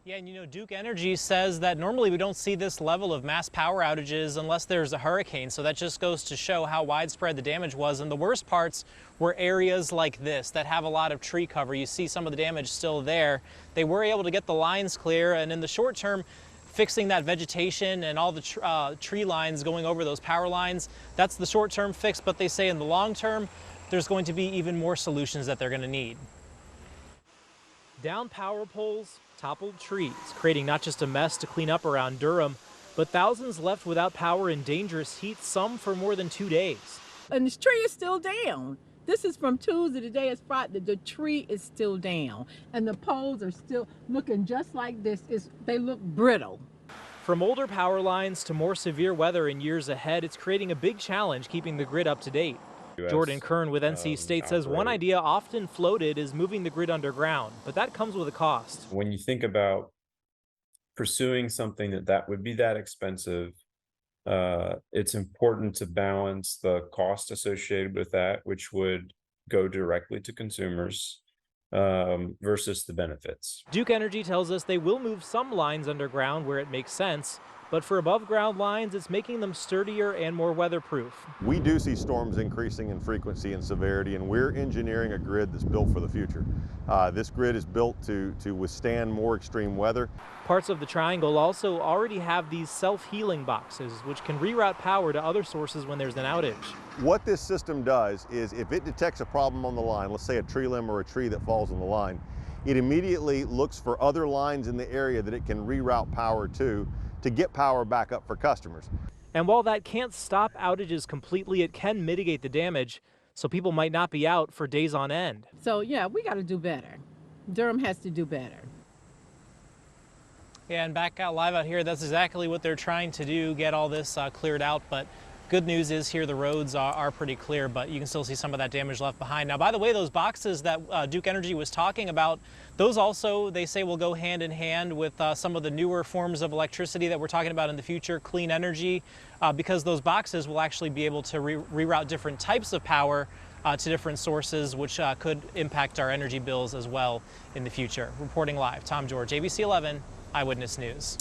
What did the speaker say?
Yeah, and Duke Energy says that normally we don't see this level of mass power outages unless there's a hurricane. So that just goes to show how widespread the damage was. And the worst parts were areas like this that have a lot of tree cover. You see some of the damage still there. They were able to get the lines clear, and in the short term, fixing that vegetation and all the tree lines going over those power lines, that's the short-term fix. But they say in the long term, there's going to be even more solutions that they're going to need. Down power poles, toppled trees, creating not just a mess to clean up around Durham, but thousands left without power in dangerous heat, some for more than 2 days. And this tree is still down. This is from Tuesday, today is Friday. The tree is still down. And the poles are still looking just like this. They look brittle. From older power lines to more severe weather in years ahead, it's creating a big challenge keeping the grid up to date. Jordan Kern with NC State says one idea often floated is moving the grid underground, but that comes with a cost. When you think about pursuing something that would be that expensive, it's important to balance the cost associated with that, which would go directly to consumers, versus the benefits. Duke Energy tells us they will move some lines underground where it makes sense, but for above ground lines, it's making them sturdier and more weatherproof. We do see storms increasing in frequency and severity, and we're engineering a grid that's built for the future. This grid is built to withstand more extreme weather. Parts of the triangle also already have these self-healing boxes, which can reroute power to other sources when there's an outage. What this system does is if it detects a problem on the line, let's say a tree limb or a tree that falls on the line, it immediately looks for other lines in the area that it can reroute power to get power back up for customers. And while that can't stop outages completely, it can mitigate the damage, so people might not be out for days on end. So yeah, we got to do better. Durham has to do better. Yeah, and back out live out here, that's exactly what they're trying to do, get all this cleared out. But good news is here the roads are pretty clear, but you can still see some of that damage left behind. Now, by the way, those boxes that Duke Energy was talking about, those also, they say, will go hand in hand with some of the newer forms of electricity that we're talking about in the future, clean energy, because those boxes will actually be able to reroute different types of power to different sources, which could impact our energy bills as well in the future. Reporting live, Tom George, ABC 11 Eyewitness News.